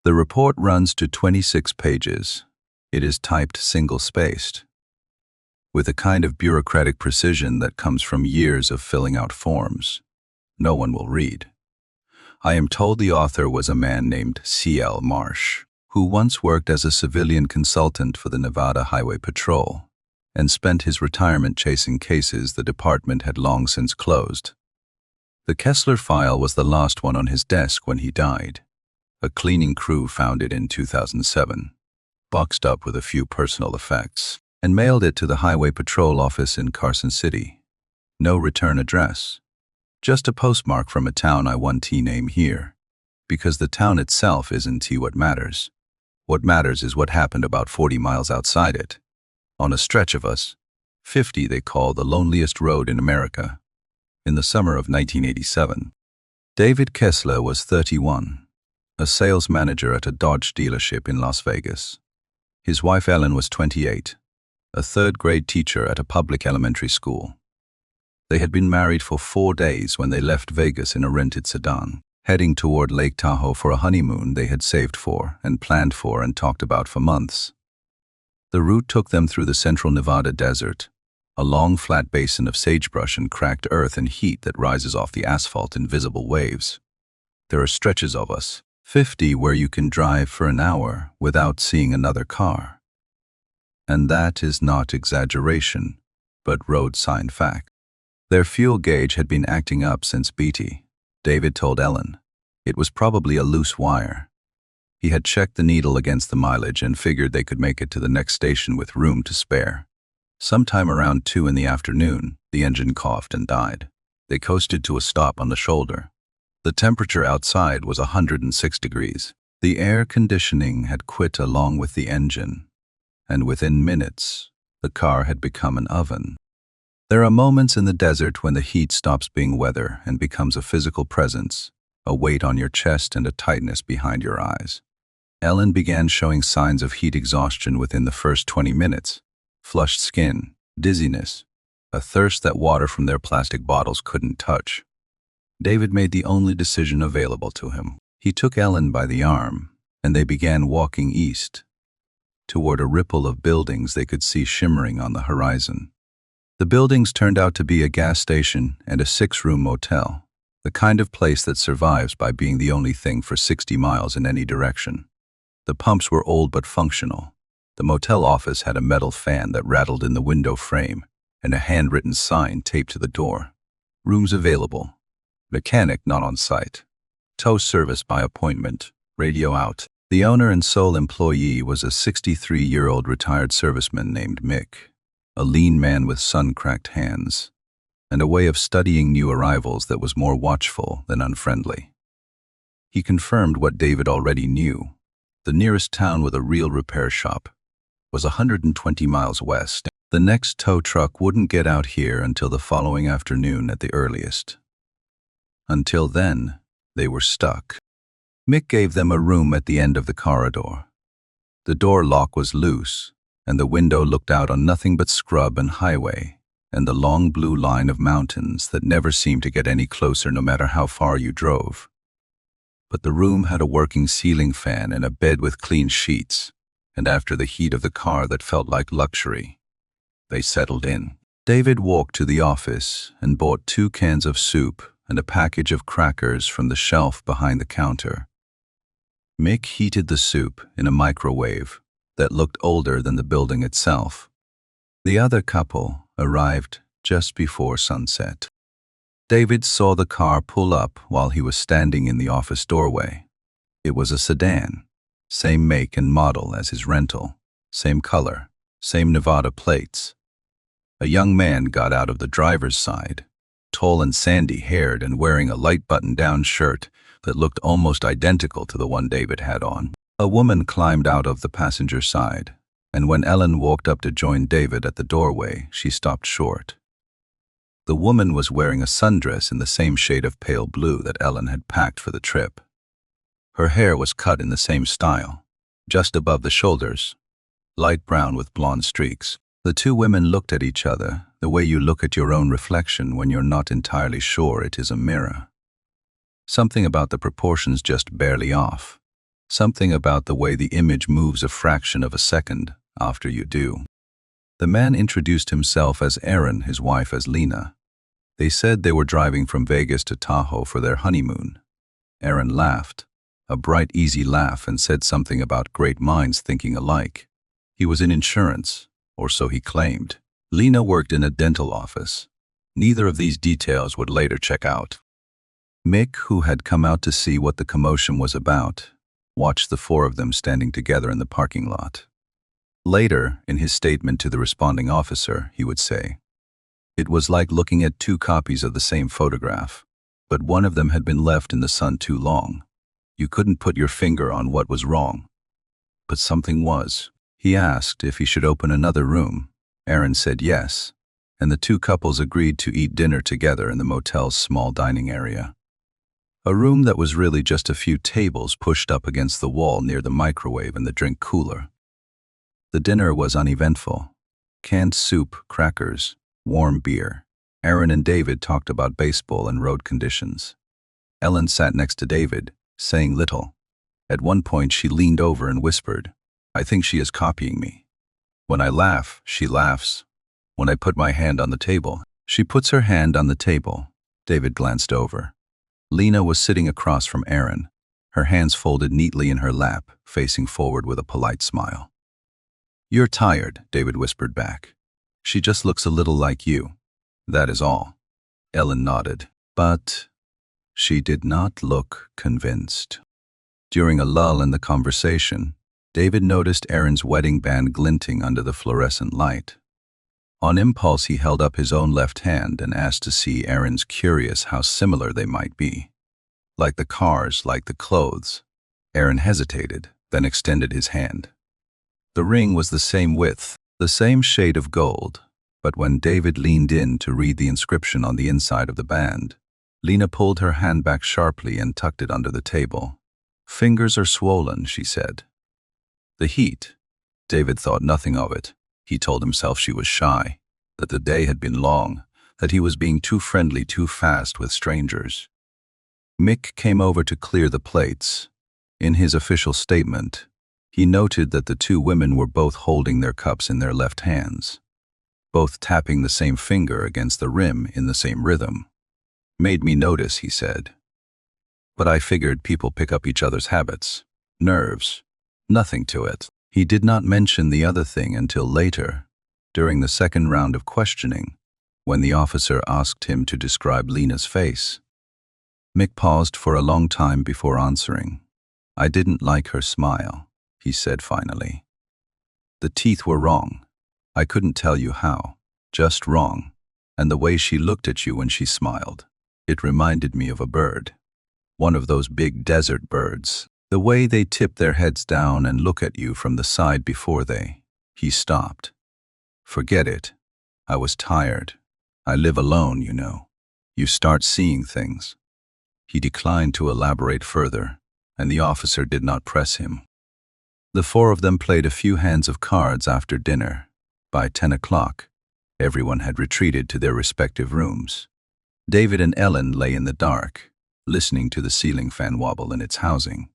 The report runs to 26 pages. It is typed single-spaced, with a kind of bureaucratic precision that comes from years of filling out forms no one will read. I am told the author was a man named C.L. Marsh, who once worked as a civilian consultant for the Nevada Highway Patrol and spent his retirement chasing cases the department had long since closed. The Kessler file was the last one on his desk when he died. A cleaning crew found it in 2007, boxed up with a few personal effects, and mailed it to the Highway Patrol office in Carson City. No return address. Just a postmark from a town I won't name here, because the town itself isn't what matters. What matters is what happened about 40 miles outside it, on a stretch of us, 50 they call the loneliest road in America, in the summer of 1987. David Kessler was 31, a sales manager at a Dodge dealership in Las Vegas. His wife Ellen was 28, a third-grade teacher at a public elementary school. They had been married for 4 days when they left Vegas in a rented sedan, heading toward Lake Tahoe for a honeymoon they had saved for and planned for and talked about for months. The route took them through the central Nevada desert, a long flat basin of sagebrush and cracked earth and heat that rises off the asphalt in visible waves. There are stretches of us, 50, where you can drive for an hour without seeing another car. And that is not exaggeration, but road sign fact. Their fuel gauge had been acting up since BT. David told Ellen. It was probably a loose wire. He had checked the needle against the mileage and figured they could make it to the next station with room to spare. Sometime around 2 in the afternoon, the engine coughed and died. They coasted to a stop on the shoulder. The temperature outside was 106 degrees. The air conditioning had quit along with the engine, and within minutes, the car had become an oven. There are moments in the desert when the heat stops being weather and becomes a physical presence, a weight on your chest and a tightness behind your eyes. Ellen began showing signs of heat exhaustion within the first 20 minutes. Flushed skin, dizziness, a thirst that water from their plastic bottles couldn't touch. David made the only decision available to him. He took Ellen by the arm, and they began walking east, toward a ripple of buildings they could see shimmering on the horizon. The buildings turned out to be a gas station and a 6-room motel, the kind of place that survives by being the only thing for 60 miles in any direction. The pumps were old but functional. The motel office had a metal fan that rattled in the window frame and a handwritten sign taped to the door. Rooms available. Mechanic not on site. Tow service by appointment. Radio out. The owner and sole employee was a 63-year-old retired serviceman named Mick, a lean man with sun-cracked hands, and a way of studying new arrivals that was more watchful than unfriendly. He confirmed what David already knew. The nearest town with a real repair shop was 120 miles west. The next tow truck wouldn't get out here until the following afternoon at the earliest. Until then, they were stuck. Mick gave them a room at the end of the corridor. The door lock was loose, and the window looked out on nothing but scrub and highway, and the long blue line of mountains that never seemed to get any closer no matter how far you drove. But the room had a working ceiling fan and a bed with clean sheets, and after the heat of the car that felt like luxury, they settled in. David walked to the office and bought 2 cans of soup and a package of crackers from the shelf behind the counter. Mick heated the soup in a microwave that looked older than the building itself. The other couple arrived just before sunset. David saw the car pull up while he was standing in the office doorway. It was a sedan, same make and model as his rental, same color, same Nevada plates. A young man got out of the driver's side, tall and sandy-haired and wearing a light button-down shirt that looked almost identical to the one David had on. A woman climbed out of the passenger side, and when Ellen walked up to join David at the doorway, she stopped short. The woman was wearing a sundress in the same shade of pale blue that Ellen had packed for the trip. Her hair was cut in the same style, just above the shoulders, light brown with blonde streaks. The 2 women looked at each other the way you look at your own reflection when you're not entirely sure it is a mirror. Something about the proportions just barely off. Something about the way the image moves a fraction of a second after you do. The man introduced himself as Aaron, his wife as Lena. They said they were driving from Vegas to Tahoe for their honeymoon. Aaron laughed, a bright, easy laugh, and said something about great minds thinking alike. He was in insurance, or so he claimed. Lena worked in a dental office. Neither of these details would later check out. Mick, who had come out to see what the commotion was about, watched the four of them standing together in the parking lot. Later, in his statement to the responding officer, he would say, "It was like looking at two copies of the same photograph, but one of them had been left in the sun too long. You couldn't put your finger on what was wrong. But something was." He asked if he should open another room. Aaron said yes, and the two couples agreed to eat dinner together in the motel's small dining area. A room that was really just a few tables pushed up against the wall near the microwave and the drink cooler. The dinner was uneventful. Canned soup, crackers, warm beer. Aaron and David talked about baseball and road conditions. Ellen sat next to David, saying little. At one point she leaned over and whispered, "I think she is copying me. When I laugh, she laughs. When I put my hand on the table, she puts her hand on the table." David glanced over. Lena was sitting across from Aaron, her hands folded neatly in her lap, facing forward with a polite smile. "You're tired," David whispered back. "She just looks a little like you. That is all." Ellen nodded, but she did not look convinced. During a lull in the conversation, David noticed Aaron's wedding band glinting under the fluorescent light. On impulse, he held up his own left hand and asked to see Aaron's, curious how similar they might be. Like the cars, like the clothes. Aaron hesitated, then extended his hand. The ring was the same width, the same shade of gold, but when David leaned in to read the inscription on the inside of the band, Lena pulled her hand back sharply and tucked it under the table. "Fingers are swollen," she said. The heat. David thought nothing of it. He told himself she was shy, that the day had been long, that he was being too friendly too fast with strangers. Mick came over to clear the plates. In his official statement, he noted that the two women were both holding their cups in their left hands, both tapping the same finger against the rim in the same rhythm. "Made me notice," he said. "But I figured people pick up each other's habits, nerves, nothing to it." He did not mention the other thing until later, during the second round of questioning, when the officer asked him to describe Lena's face. Mick paused for a long time before answering. "I didn't like her smile," he said finally. "The teeth were wrong. I couldn't tell you how, just wrong, and the way she looked at you when she smiled. It reminded me of a bird. One of those big desert birds. The way they tip their heads down and look at you from the side before they—" He stopped. "Forget it. I was tired. I live alone, you know. You start seeing things." He declined to elaborate further, and the officer did not press him. The four of them played a few hands of cards after dinner. By 10 o'clock, everyone had retreated to their respective rooms. David and Ellen lay in the dark, listening to the ceiling fan wobble in its housing.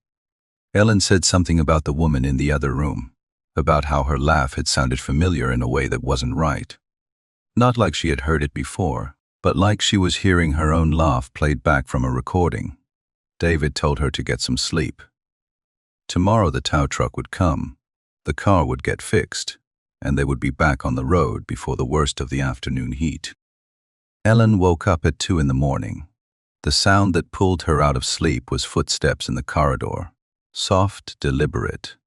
Ellen said something about the woman in the other room, about how her laugh had sounded familiar in a way that wasn't right. Not like she had heard it before, but like she was hearing her own laugh played back from a recording. David told her to get some sleep. Tomorrow the tow truck would come, the car would get fixed, and they would be back on the road before the worst of the afternoon heat. Ellen woke up at 2 in the morning. The sound that pulled her out of sleep was footsteps in the corridor. Soft, deliberate,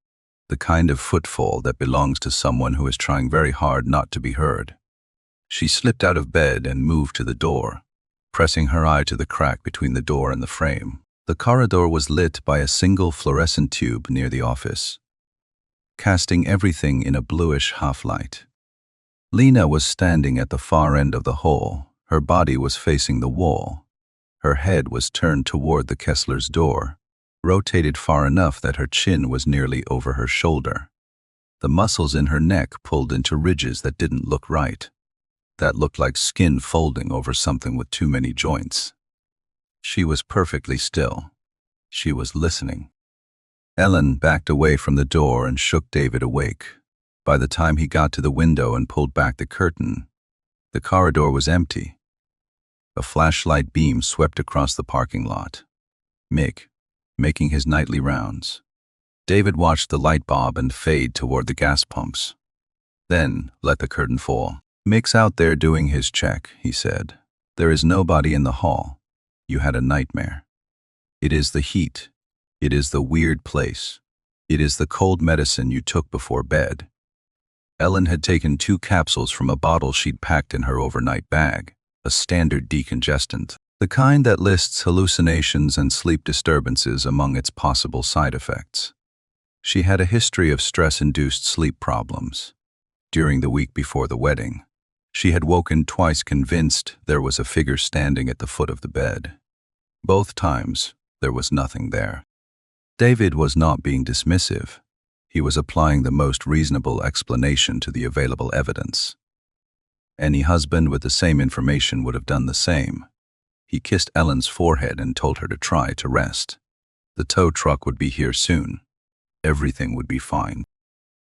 the kind of footfall that belongs to someone who is trying very hard not to be heard. She slipped out of bed and moved to the door, pressing her eye to the crack between the door and the frame. The corridor was lit by a single fluorescent tube near the office, casting everything in a bluish half-light. Lena was standing at the far end of the hall. Her body was facing the wall. Her head was turned toward the Kesslers' door, rotated far enough that her chin was nearly over her shoulder. The muscles in her neck pulled into ridges that didn't look right, that looked like skin folding over something with too many joints. She was perfectly still. She was listening. Ellen backed away from the door and shook David awake. By the time he got to the window and pulled back the curtain, the corridor was empty. A flashlight beam swept across the parking lot. Mick, making his nightly rounds. David watched the light bob and fade toward the gas pumps. Then let the curtain fall. "Mick's out there doing his check," he said. "There is nobody in the hall. You had a nightmare. It is the heat. It is the weird place. It is the cold medicine you took before bed." Ellen had taken 2 capsules from a bottle she'd packed in her overnight bag, a standard decongestant, the kind that lists hallucinations and sleep disturbances among its possible side effects. She had a history of stress-induced sleep problems. During the week before the wedding, she had woken twice convinced there was a figure standing at the foot of the bed. Both times, there was nothing there. David was not being dismissive. He was applying the most reasonable explanation to the available evidence. Any husband with the same information would have done the same. He kissed Ellen's forehead and told her to try to rest. The tow truck would be here soon. Everything would be fine.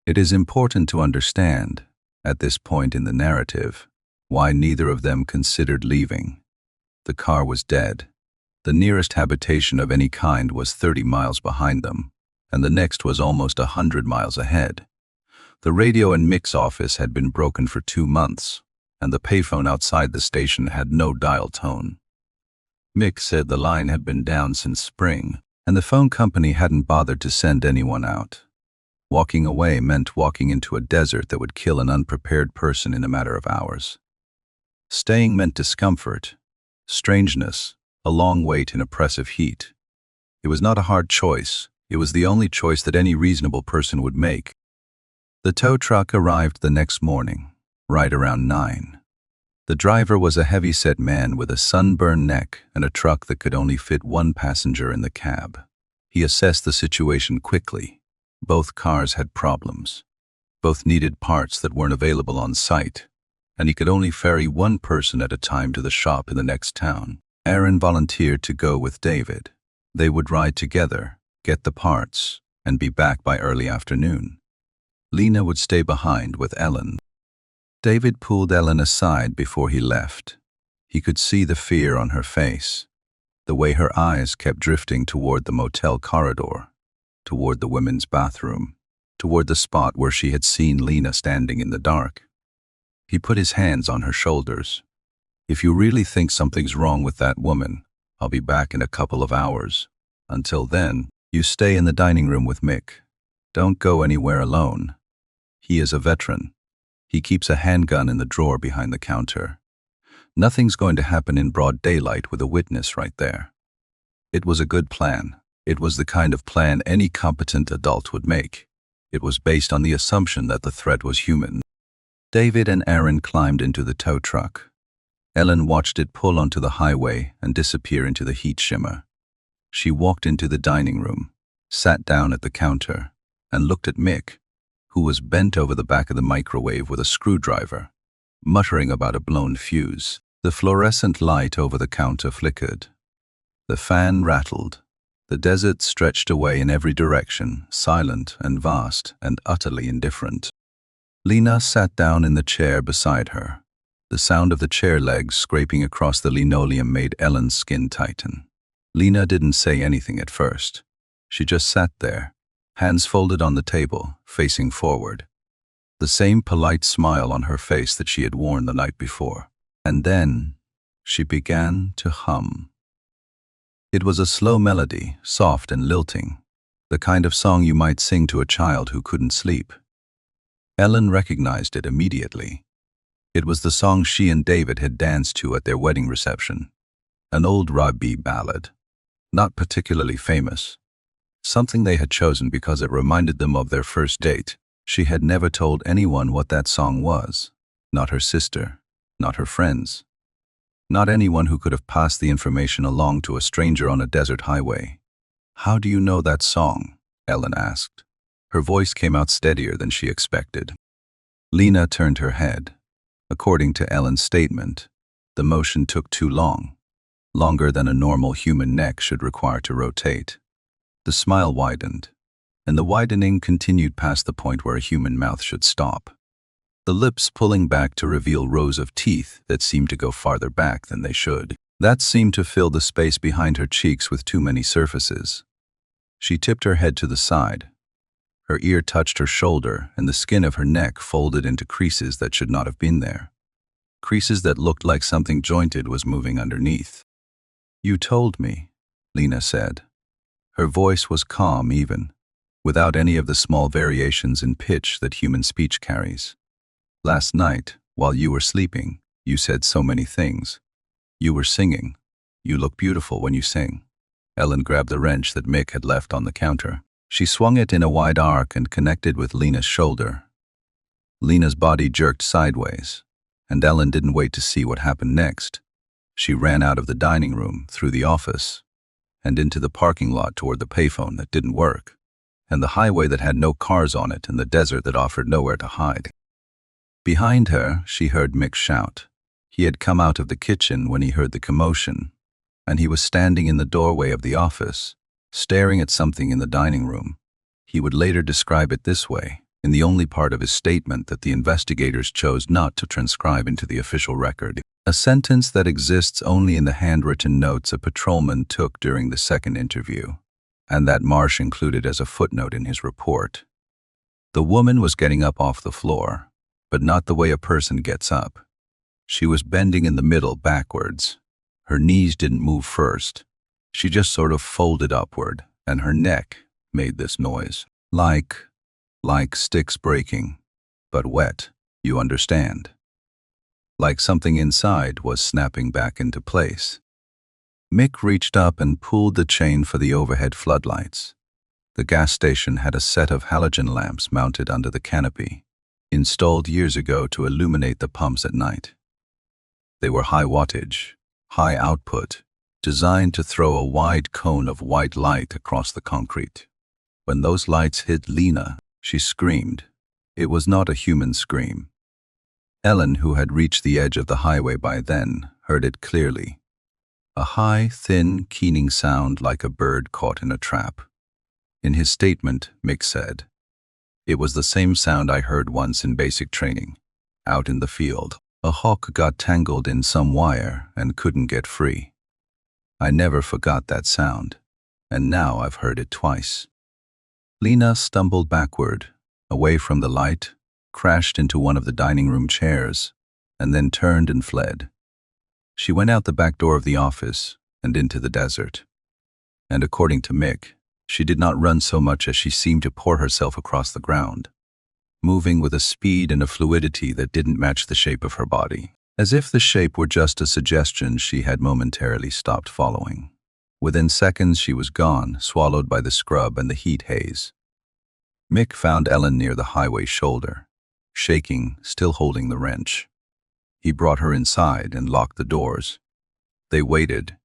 It is important to understand, at this point in the narrative, why neither of them considered leaving. The car was dead. The nearest habitation of any kind was 30 miles behind them, and the next was almost 100 miles ahead. The radio in Mick's office had been broken for 2 months, and the payphone outside the station had no dial tone. Mick said the line had been down since spring, and the phone company hadn't bothered to send anyone out. Walking away meant walking into a desert that would kill an unprepared person in a matter of hours. Staying meant discomfort, strangeness, a long wait in oppressive heat. It was not a hard choice. It was the only choice that any reasonable person would make. The tow truck arrived the next morning, right around 9. The driver was a heavy-set man with a sunburned neck and a truck that could only fit 1 passenger in the cab. He assessed the situation quickly. Both cars had problems. Both needed parts that weren't available on site, and he could only ferry 1 person at a time to the shop in the next town. Aaron volunteered to go with David. They would ride together, get the parts, and be back by early afternoon. Lena would stay behind with Ellen. David pulled Ellen aside before he left. He could see the fear on her face, the way her eyes kept drifting toward the motel corridor, toward the women's bathroom, toward the spot where she had seen Lena standing in the dark. He put his hands on her shoulders. "If you really think something's wrong with that woman, I'll be back in a couple of hours. Until then, you stay in the dining room with Mick. Don't go anywhere alone. He is a veteran. He keeps a handgun in the drawer behind the counter. Nothing's going to happen in broad daylight with a witness right there." It was a good plan. It was the kind of plan any competent adult would make. It was based on the assumption that the threat was human. David and Aaron climbed into the tow truck. Ellen watched it pull onto the highway and disappear into the heat shimmer. She walked into the dining room, sat down at the counter, and looked at Mick, who was bent over the back of the microwave with a screwdriver, muttering about a blown fuse. The fluorescent light over the counter flickered. The fan rattled. The desert stretched away in every direction, silent and vast and utterly indifferent. Lena sat down in the chair beside her. The sound of the chair legs scraping across the linoleum made Ellen's skin tighten. Lena didn't say anything at first. She just sat there, hands folded on the table, facing forward. The same polite smile on her face that she had worn the night before. And then she began to hum. It was a slow melody, soft and lilting, the kind of song you might sing to a child who couldn't sleep. Ellen recognized it immediately. It was the song she and David had danced to at their wedding reception, an old Rabbi ballad, not particularly famous, something they had chosen because it reminded them of their first date. She had never told anyone what that song was, not her sister, not her friends, not anyone who could have passed the information along to a stranger on a desert highway. "How do you know that song?" Ellen asked. Her voice came out steadier than she expected. Lena turned her head. According to Ellen's statement, the motion took too long, longer than a normal human neck should require to rotate. The smile widened. and the widening continued past the point where a human mouth should stop. The lips pulling back to reveal rows of teeth that seemed to go farther back than they should. That seemed to fill the space behind her cheeks with too many surfaces. She tipped her head to the side. Her ear touched her shoulder, and the skin of her neck folded into creases that should not have been there. Creases that looked like something jointed was moving underneath. "You told me," Lena said. Her voice was calm even, without any of the small variations in pitch that human speech carries. "Last night, while you were sleeping, you said so many things. You were singing. You look beautiful when you sing." Ellen grabbed the wrench that Mick had left on the counter. She swung it in a wide arc and connected with Lena's shoulder. Lena's body jerked sideways, and Ellen didn't wait to see what happened next. She ran out of the dining room, through the office, and into the parking lot toward the payphone that didn't work, and the highway that had no cars on it, and the desert that offered nowhere to hide. Behind her, she heard Mick shout. He had come out of the kitchen when he heard the commotion, and he was standing in the doorway of the office, staring at something in the dining room. He would later describe it this way, in the only part of his statement that the investigators chose not to transcribe into the official record, a sentence that exists only in the handwritten notes a patrolman took during the second interview, and that Marsh included as a footnote in his report. The woman was getting up off the floor, but not the way a person gets up. She was bending in the middle backwards. Her knees didn't move first. She just sort of folded upward, and her neck made this noise. Like sticks breaking, but wet, you understand. Like something inside was snapping back into place. Mick reached up and pulled the chain for the overhead floodlights. The gas station had a set of halogen lamps mounted under the canopy, installed years ago to illuminate the pumps at night. They were high wattage, high output, designed to throw a wide cone of white light across the concrete. When those lights hit Lena, she screamed. It was not a human scream. Ellen, who had reached the edge of the highway by then, heard it clearly. A high, thin, keening sound like a bird caught in a trap. In his statement, Mick said, "It was the same sound I heard once in basic training, out in the field. A hawk got tangled in some wire and couldn't get free. I never forgot that sound, and now I've heard it twice." Lena stumbled backward, away from the light, crashed into one of the dining room chairs, and then turned and fled. She went out the back door of the office and into the desert. And according to Mick, she did not run so much as she seemed to pour herself across the ground, moving with a speed and a fluidity that didn't match the shape of her body, as if the shape were just a suggestion she had momentarily stopped following. Within seconds she was gone, swallowed by the scrub and the heat haze. Mick found Ellen near the highway shoulder, shaking, still holding the wrench. He brought her inside and locked the doors. They waited.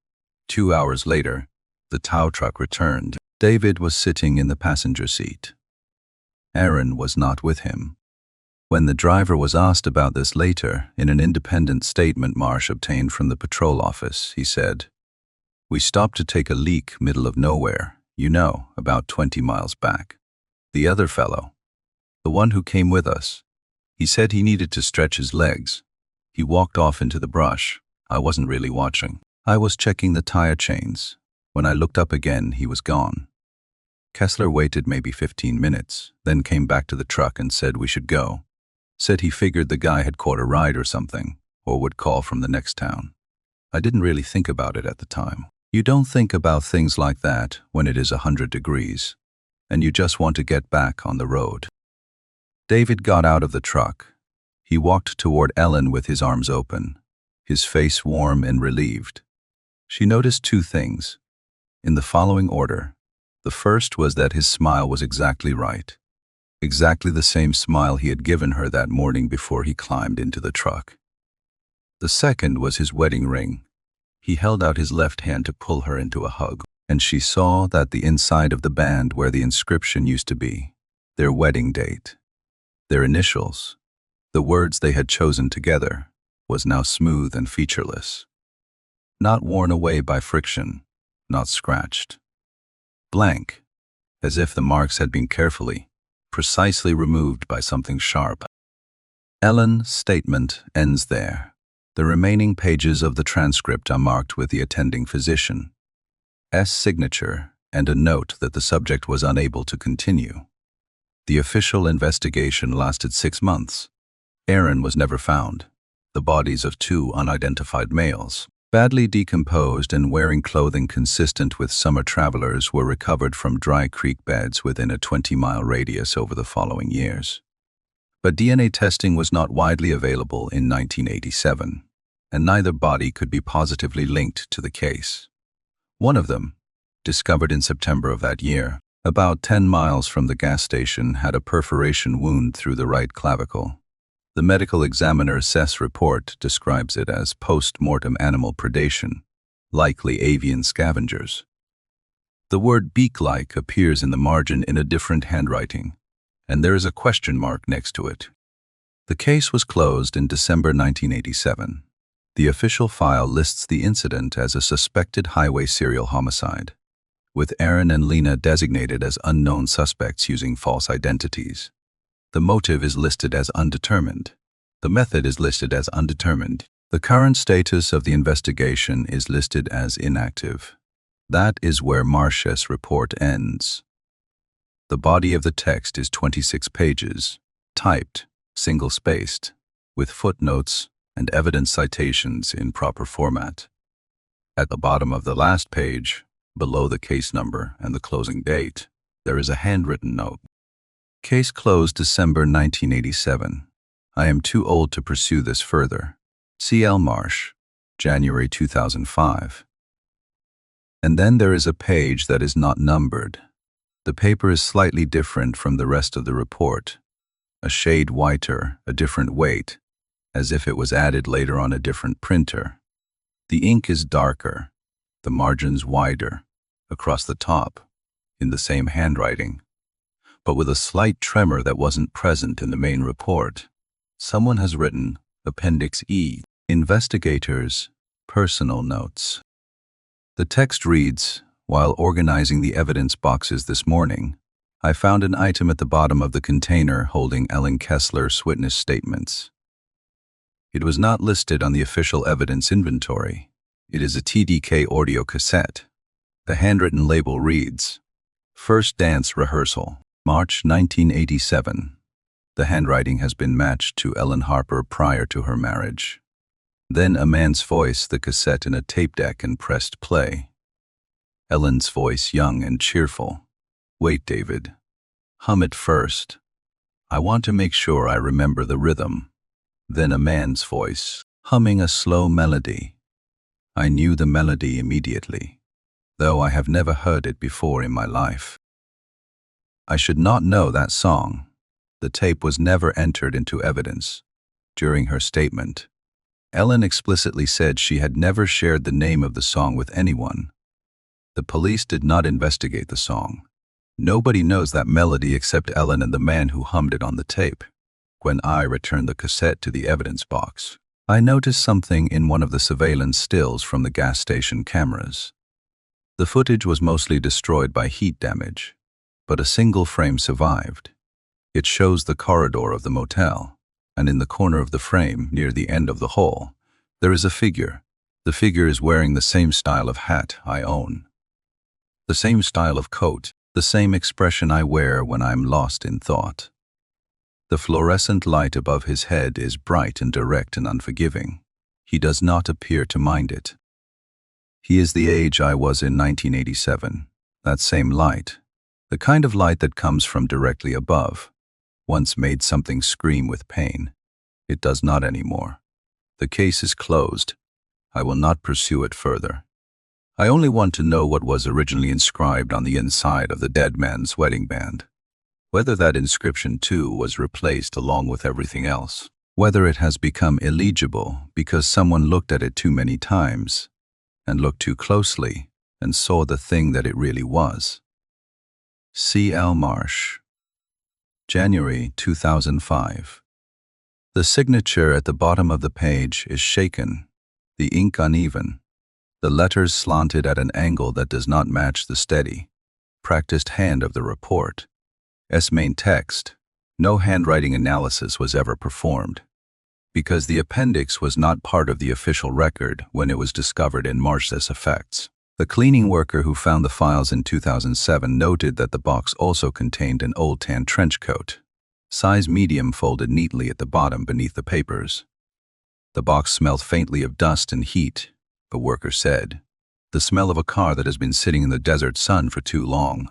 2 hours later, the tow truck returned. David was sitting in the passenger seat. Aaron was not with him. When the driver was asked about this later, in an independent statement Marsh obtained from the patrol office, he said, "We stopped to take a leak middle of nowhere, about 20 miles back. The other fellow, the one who came with us, he said he needed to stretch his legs. He walked off into the brush. I wasn't really watching. I was checking the tire chains. When I looked up again, he was gone." Kessler waited maybe 15 minutes, then came back to the truck and said we should go. Said he figured the guy had caught a ride or something, or would call from the next town. I didn't really think about it at the time. You don't think about things like that when it is 100 degrees, and you just want to get back on the road. David got out of the truck. He walked toward Ellen with his arms open, his face warm and relieved. She noticed 2 things, in the following order. The first was that his smile was exactly right, exactly the same smile he had given her that morning before he climbed into the truck. The second was his wedding ring. He held out his left hand to pull her into a hug, and she saw that the inside of the band where the inscription used to be, their wedding date, their initials, the words they had chosen together, was now smooth and featureless. Not worn away by friction, not scratched. Blank, as if the marks had been carefully, precisely removed by something sharp. Ellen's statement ends there. The remaining pages of the transcript are marked with the attending physician's signature and a note that the subject was unable to continue. The official investigation lasted 6 months. Aaron was never found. The bodies of 2 unidentified males, badly decomposed and wearing clothing consistent with summer travelers, were recovered from dry creek beds within a 20-mile radius over the following years. But DNA testing was not widely available in 1987, and neither body could be positively linked to the case. One of them, discovered in September of that year, about 10 miles from the gas station, had a perforation wound through the right clavicle. The medical examiner's report describes it as post-mortem animal predation, likely avian scavengers. The word beak-like appears in the margin in a different handwriting, and there is a question mark next to it. The case was closed in December 1987. The official file lists the incident as a suspected highway serial homicide, with Aaron and Lena designated as unknown suspects using false identities. The motive is listed as undetermined. The method is listed as undetermined. The current status of the investigation is listed as inactive. That is where Marsh's report ends. The body of the text is 26 pages, typed, single-spaced, with footnotes and evidence citations in proper format. At the bottom of the last page, below the case number and the closing date, there is a handwritten note. Case closed December 1987. I am too old to pursue this further. C.L. Marsh, January 2005. And then there is a page that is not numbered. The paper is slightly different from the rest of the report. A shade whiter, a different weight, as if it was added later on a different printer. The ink is darker, the margins wider, across the top, in the same handwriting, but with a slight tremor that wasn't present in the main report. Someone has written Appendix E, Investigators' Personal Notes. The text reads, "While organizing the evidence boxes this morning, I found an item at the bottom of the container holding Ellen Kessler's witness statements. It was not listed on the official evidence inventory. It is a TDK audio cassette. The handwritten label reads, First Dance Rehearsal, March 1987. The handwriting has been matched to Ellen Harper prior to her marriage. Then a man's voice, the cassette in a tape deck, and pressed play. Ellen's voice, young and cheerful. Wait, David. Hum it first. I want to make sure I remember the rhythm. Then a man's voice, humming a slow melody. I knew the melody immediately, though I have never heard it before in my life. I should not know that song. The tape was never entered into evidence. During her statement, Ellen explicitly said she had never shared the name of the song with anyone. The police did not investigate the song. Nobody knows that melody except Ellen and the man who hummed it on the tape. When I returned the cassette to the evidence box, I noticed something in one of the surveillance stills from the gas station cameras. The footage was mostly destroyed by heat damage, but a single frame survived. It shows the corridor of the motel, and in the corner of the frame, near the end of the hall, there is a figure. The figure is wearing the same style of hat I own, the same style of coat, the same expression I wear when I'm lost in thought. The fluorescent light above his head is bright and direct and unforgiving. He does not appear to mind it. He is the age I was in 1987, that same light, the kind of light that comes from directly above, once made something scream with pain. It does not anymore. The case is closed. I will not pursue it further. I only want to know what was originally inscribed on the inside of the dead man's wedding band. Whether that inscription too was replaced along with everything else. Whether it has become illegible because someone looked at it too many times and looked too closely and saw the thing that it really was. C.L. Marsh, January 2005. The signature at the bottom of the page is shaken, the ink uneven, the letters slanted at an angle that does not match the steady, practiced hand of the report. S main text. No handwriting analysis was ever performed, because the appendix was not part of the official record when it was discovered in March. This effects. The cleaning worker who found the files in 2007 noted that the box also contained an old tan trench coat, size medium, folded neatly at the bottom beneath the papers. The box smelled faintly of dust and heat, a worker said. The smell of a car that has been sitting in the desert sun for too long.